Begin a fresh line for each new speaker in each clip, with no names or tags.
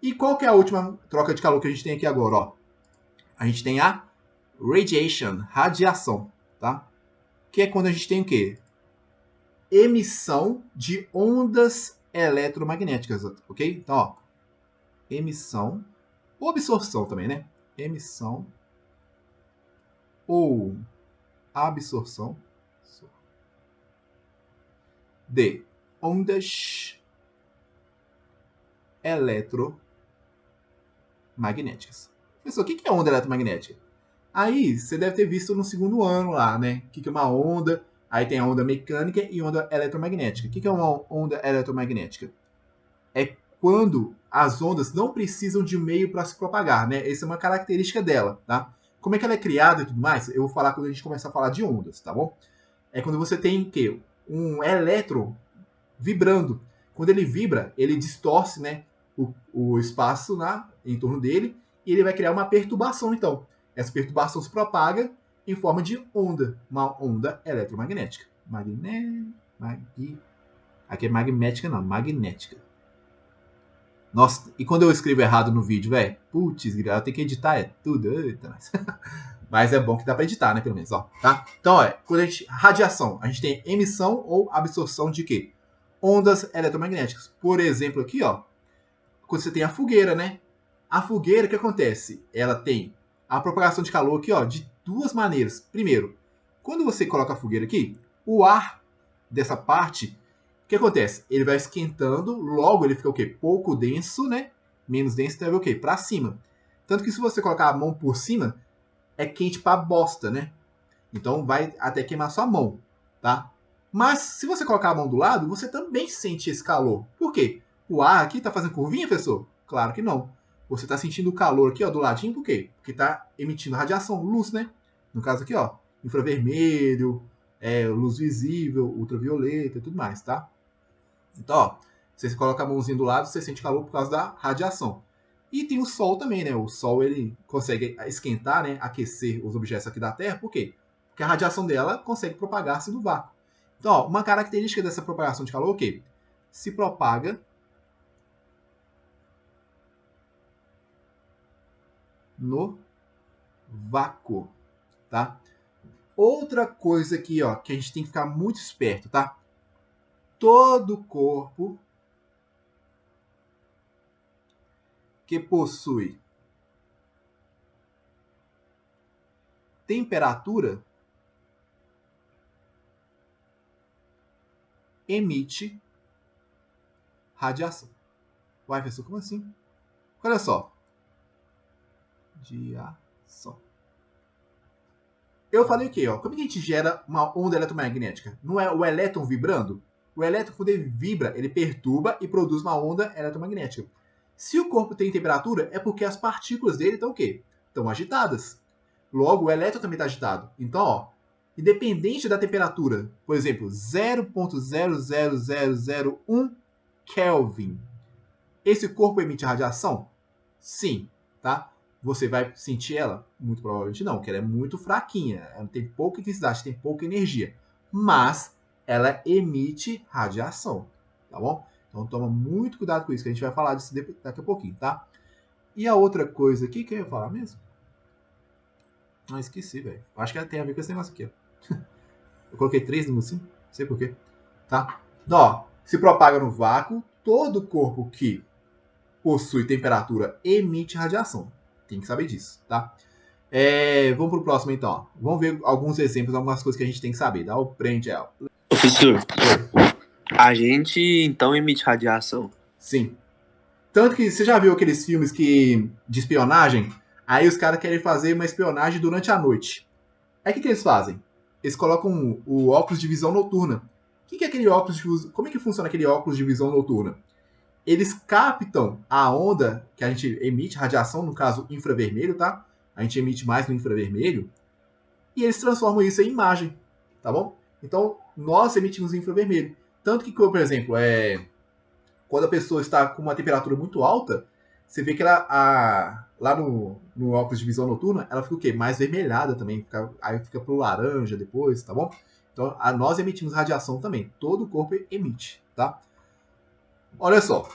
E qual que é a última troca de calor que a gente tem aqui agora? Ó? A gente tem a radiation, radiação, tá? Que é quando a gente tem o quê? Emissão de ondas eletromagnéticas, ok? Então, ó, emissão, ou absorção também, né? Emissão ou absorção de ondas eletromagnéticas. Professor, o que é onda eletromagnética? Aí, você deve ter visto no segundo ano lá, né? O que é uma onda? Aí tem a onda mecânica e onda eletromagnética. O que é uma onda eletromagnética? É quando as ondas não precisam de meio para se propagar, né? Essa é uma característica dela, tá? Como é que ela é criada e tudo mais, eu vou falar quando a gente começar a falar de ondas, tá bom? É quando você tem o quê? Um elétron vibrando. Quando ele vibra, ele distorce, né, o espaço em torno dele e ele vai criar uma perturbação, então. Essa perturbação se propaga em forma de onda, uma onda eletromagnética. Aqui é magnética, não, magnética. Nossa, e quando eu escrevo errado no vídeo, velho? Putz, eu tenho que editar, é tudo. Eita, mas é bom que dá pra editar, né, pelo menos, ó, tá? Então, quando a gente, radiação, a gente tem emissão ou absorção de quê? Ondas eletromagnéticas. Por exemplo, aqui, ó, quando você tem a fogueira, né? A fogueira, o que acontece? Ela tem a propagação de calor aqui, ó, de duas maneiras. Primeiro, quando você coloca a fogueira aqui, o ar dessa parte, o que acontece? Ele vai esquentando, logo ele fica o quê? Pouco denso, né? Menos denso, então ele vai o quê? Pra cima. Tanto que se você colocar a mão por cima, é quente pra bosta, né? Então vai até queimar sua mão, tá? Mas se você colocar a mão do lado, você também sente esse calor. Por quê? O ar aqui tá fazendo curvinha, professor? Claro que não. Você tá sentindo o calor aqui, ó, do ladinho, por quê? Porque tá emitindo radiação, luz, né? No caso aqui, ó, infravermelho, luz visível, ultravioleta e tudo mais, tá? Então, ó, você coloca a mãozinha do lado, você sente calor por causa da radiação. E tem o Sol também, né? O Sol ele consegue esquentar, né? Aquecer os objetos aqui da Terra, por quê? Porque a radiação dela consegue propagar-se no vácuo. Então, ó, uma característica dessa propagação de calor é o quê? Se propaga no vácuo, tá? Outra coisa aqui, ó, que a gente tem que ficar muito esperto, tá? Todo corpo que possui temperatura emite radiação. Uai, professor, como assim? Olha só. Radiação. Eu falei o quê? Ó? Como é que a gente gera uma onda eletromagnética? Não é o elétron vibrando? O elétron, quando ele vibra, ele perturba e produz uma onda eletromagnética. Se o corpo tem temperatura, é porque as partículas dele estão o quê? Estão agitadas. Logo, o elétron também está agitado. Então, ó, independente da temperatura, por exemplo, 0,00001 Kelvin, esse corpo emite radiação? Sim, tá? Você vai sentir ela? Muito provavelmente não, porque ela é muito fraquinha. Ela tem pouca intensidade, tem pouca energia. Mas ela emite radiação, tá bom? Então toma muito cuidado com isso, que a gente vai falar disso daqui a pouquinho, tá? E a outra coisa aqui que eu ia falar mesmo? Não, esqueci, velho. Acho que ela tem a ver com esse negócio aqui, ó. Eu coloquei 3 no assim, não sei porquê. Tá? Então, ó, se propaga no vácuo, todo corpo que possui temperatura emite radiação. Tem que saber disso, tá? Vamos pro próximo então. Ó. Vamos ver alguns exemplos, algumas coisas que a gente tem que saber. Dá o prende aí, ó.
Professor, a gente então emite radiação?
Sim. Tanto que você já viu aqueles filmes de espionagem? Aí os caras querem fazer uma espionagem durante a noite. Aí o que eles fazem? Eles colocam o óculos de visão noturna. O que é aquele óculos de visão? Como é que funciona aquele óculos de visão noturna? Eles captam a onda que a gente emite, radiação, no caso infravermelho, tá? A gente emite mais no infravermelho, e eles transformam isso em imagem, tá bom? Então, nós emitimos infravermelho. Tanto que, por exemplo, quando a pessoa está com uma temperatura muito alta, você vê que lá no óculos de visão noturna, ela fica o quê? Mais vermelhada também, aí fica pro laranja depois, tá bom? Então, nós emitimos radiação também. Todo o corpo emite, tá? Olha só.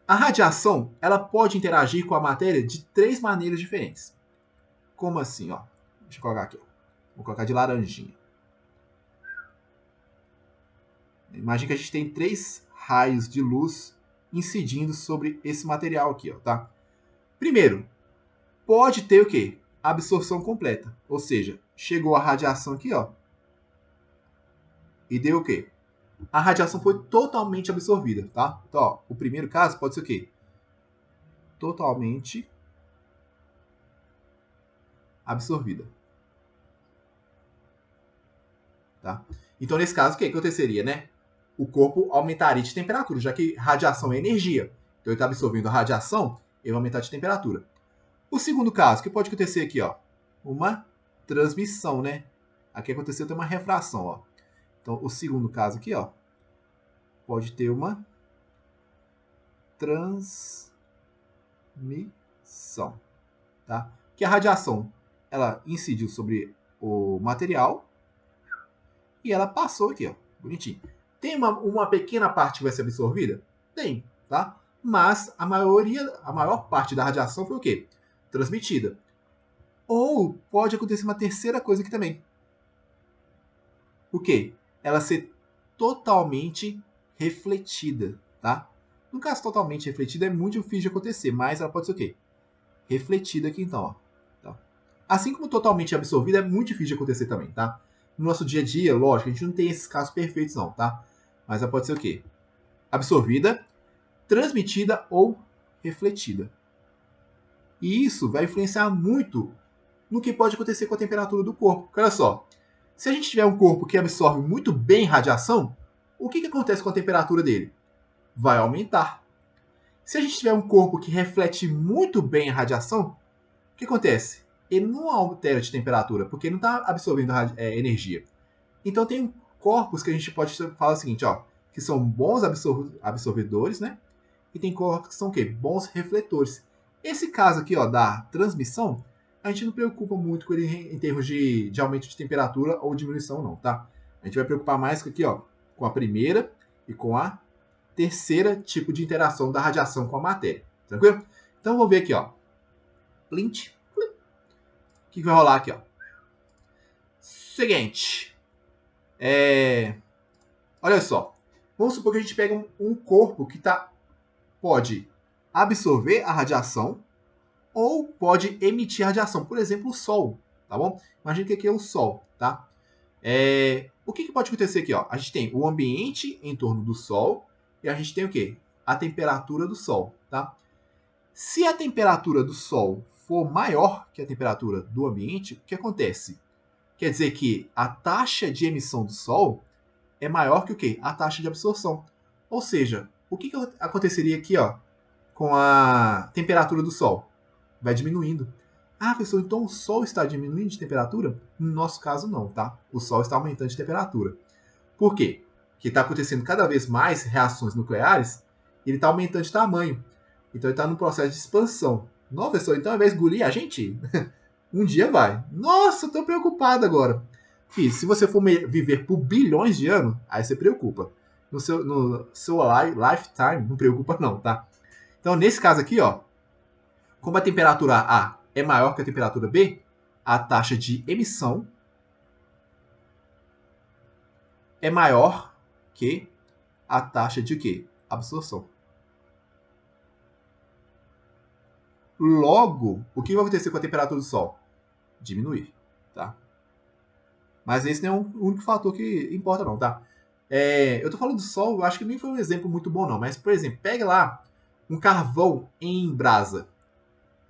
A radiação, ela pode interagir com a matéria de 3 maneiras diferentes. Como assim, ó? Deixa eu colocar aqui, ó. Vou colocar de laranjinha. Imagina que a gente tem 3 raios de luz incidindo sobre esse material aqui, ó, tá? Primeiro, pode ter o quê? Absorção completa. Ou seja, chegou a radiação aqui, ó. E deu o quê? A radiação foi totalmente absorvida, tá? Então, ó, o primeiro caso pode ser o quê? Totalmente absorvida. Tá? Então, nesse caso, o que aconteceria, né? O corpo aumentaria de temperatura, já que radiação é energia. Então, ele está absorvendo a radiação, ele vai aumentar de temperatura. O segundo caso, o que pode acontecer aqui, ó? Uma transmissão, né? Aqui aconteceu tem uma refração, ó. Então, o segundo caso aqui, ó, pode ter uma transmissão, tá? Que a radiação, ela incidiu sobre o material e ela passou aqui, ó, bonitinho. Tem uma pequena parte que vai ser absorvida? Tem, tá? Mas a maior parte da radiação foi o quê? Transmitida. Ou pode acontecer uma terceira coisa aqui também. O quê? Ela ser totalmente refletida, tá? No caso, totalmente refletida é muito difícil de acontecer, mas ela pode ser o quê? Refletida aqui então, ó. Tá? Assim como totalmente absorvida é muito difícil de acontecer também, tá? No nosso dia a dia, lógico, a gente não tem esses casos perfeitos não, tá? Mas ela pode ser o quê? Absorvida, transmitida ou refletida. E isso vai influenciar muito no que pode acontecer com a temperatura do corpo. Porque olha só, se a gente tiver um corpo que absorve muito bem radiação, o que acontece com a temperatura dele? Vai aumentar. Se a gente tiver um corpo que reflete muito bem a radiação, o que acontece? Ele não altera de temperatura, porque ele não está absorvendo energia. Então tem corpos que a gente pode falar o seguinte, ó, que são bons absorvedores, né? E tem corpos que são o quê? Bons refletores. Esse caso aqui, ó, da transmissão, a gente não preocupa muito com ele em termos de aumento de temperatura ou diminuição, não, tá? A gente vai preocupar mais com aqui, ó, com a primeira e com a terceira tipo de interação da radiação com a matéria. Tranquilo? Então vou ver aqui, ó. Plint. O que vai rolar aqui, ó? Seguinte. Olha só. Vamos supor que a gente pega um corpo que pode absorver a radiação ou pode emitir radiação. Por exemplo, o Sol, tá bom? Imagina que aqui é o Sol, tá? O que pode acontecer aqui, ó? A gente tem o ambiente em torno do Sol e a gente tem o quê? A temperatura do Sol, tá? Se a temperatura do Sol for maior que a temperatura do ambiente, o que acontece? Quer dizer que a taxa de emissão do Sol é maior que o quê? A taxa de absorção. Ou seja, o que aconteceria aqui, ó, com a temperatura do Sol? Vai diminuindo. Ah, professor, então o Sol está diminuindo de temperatura? No nosso caso, não, tá? O Sol está aumentando de temperatura. Por quê? Porque está acontecendo cada vez mais reações nucleares e ele está aumentando de tamanho. Então ele está num processo de expansão. Não, professor, então ao invés de engolir a gente, um dia vai. Nossa, estou preocupado agora. Filho, se você for viver por bilhões de anos, aí você preocupa. No seu lifetime, não preocupa não, tá? Então, nesse caso aqui, ó, como a temperatura A é maior que a temperatura B, a taxa de emissão é maior que a taxa de quê? Absorção. Logo, o que vai acontecer com a temperatura do Sol? Diminuir, tá? Mas esse não é o único fator que importa não, tá? Eu tô falando do Sol, eu acho que nem foi um exemplo muito bom não, mas, por exemplo, pega lá um carvão em brasa,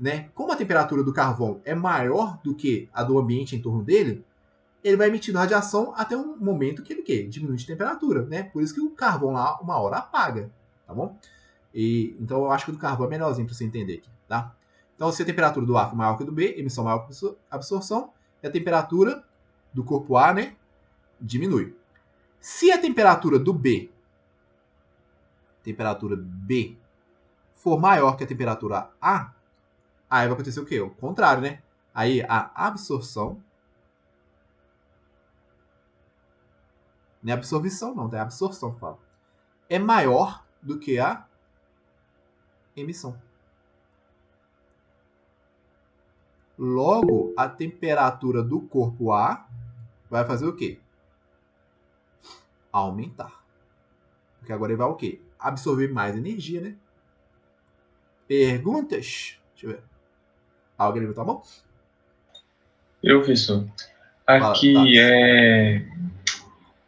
né? Como a temperatura do carvão é maior do que a do ambiente em torno dele, ele vai emitindo radiação até um momento que ele quê? Diminui de temperatura, né? Por isso que o carvão lá, uma hora apaga, tá bom? Então eu acho que o do carvão é melhorzinho para você entender aqui, tá? Então se a temperatura do A for maior que a do B, emissão maior que a absorção, e a temperatura do corpo A, né, diminui. Se a temperatura B for maior que a temperatura A, aí vai acontecer o quê? O contrário, né? Aí a absorção, não é absorção não, é absorção que fala, é maior do que a emissão. Logo, a temperatura do corpo A vai fazer o quê? Aumentar. Porque agora ele vai o quê? Absorver mais energia, né? Perguntas? Deixa eu ver. Alguém levantou a mão?
Eu, professor.
Fala, tá.
Aqui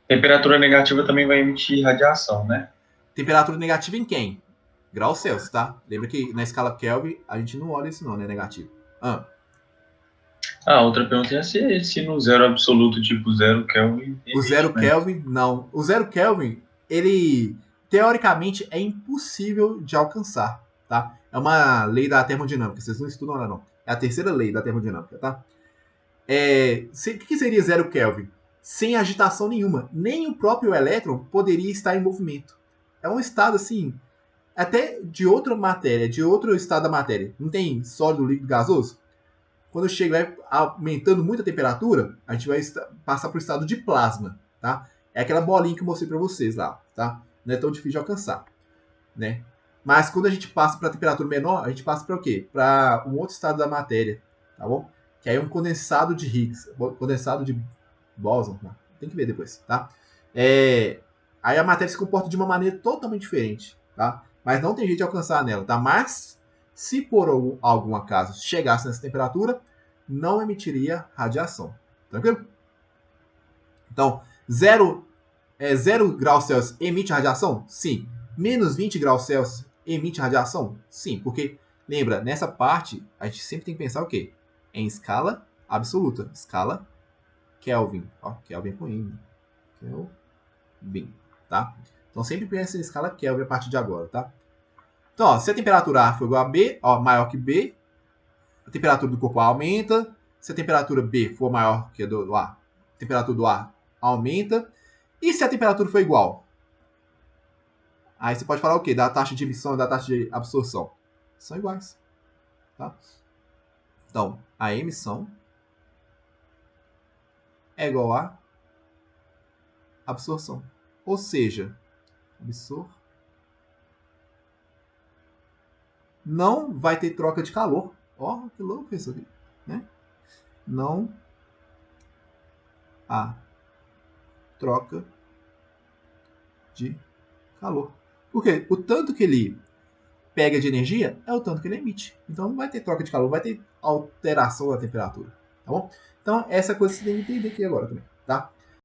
temperatura negativa também vai emitir radiação, né?
Temperatura negativa em quem? Graus Celsius, tá? Lembra que na escala Kelvin a gente não olha isso não, né? Negativo.
Outra pergunta é se no zero absoluto, tipo zero Kelvin...
O zero Kelvin, não. O zero Kelvin, ele, teoricamente, é impossível de alcançar, tá? É uma lei da termodinâmica, vocês não estudam lá não. É a terceira lei da termodinâmica, tá? O que seria zero Kelvin? Sem agitação nenhuma. Nem o próprio elétron poderia estar em movimento. É um estado, assim, até de outra matéria, de outro estado da matéria. Não tem sólido, líquido, gasoso? Quando chega vai aumentando muito a temperatura, a gente vai passar para o estado de plasma, tá? É aquela bolinha que eu mostrei para vocês lá, tá? Não é tão difícil de alcançar, né? Mas quando a gente passa para a temperatura menor, a gente passa para o quê? Para um outro estado da matéria, tá bom? Que aí é um condensado de Higgs, condensado de Boson, né? Tem que ver depois, tá? Aí a matéria se comporta de uma maneira totalmente diferente, tá? Mas não tem jeito de alcançar nela, tá? Mas se por algum acaso chegasse nessa temperatura, não emitiria radiação. Tranquilo? Então, 0 graus Celsius emite radiação? Sim. Menos 20 graus Celsius emite radiação? Sim. Porque, lembra, nessa parte, a gente sempre tem que pensar o quê? Em escala absoluta. Escala Kelvin. Ó, Kelvin com M. Kelvin. Tá? Então, sempre pensa em escala Kelvin a partir de agora, tá? Então, ó, se a temperatura A for igual a B, ó, maior que B, a temperatura do corpo A aumenta. Se a temperatura B for maior que a do A, a temperatura do A aumenta. E se a temperatura for igual? Aí você pode falar o quê? Da taxa de emissão e da taxa de absorção. São iguais. Tá? Então, a emissão é igual a absorção. Ou seja, não vai ter troca de calor. Ó, que louco isso aqui, né? Não há troca de calor. Por quê? O tanto que ele pega de energia é o tanto que ele emite. Então não vai ter troca de calor, vai ter alteração da temperatura. Tá bom? Então essa coisa você tem que entender aqui agora também, tá?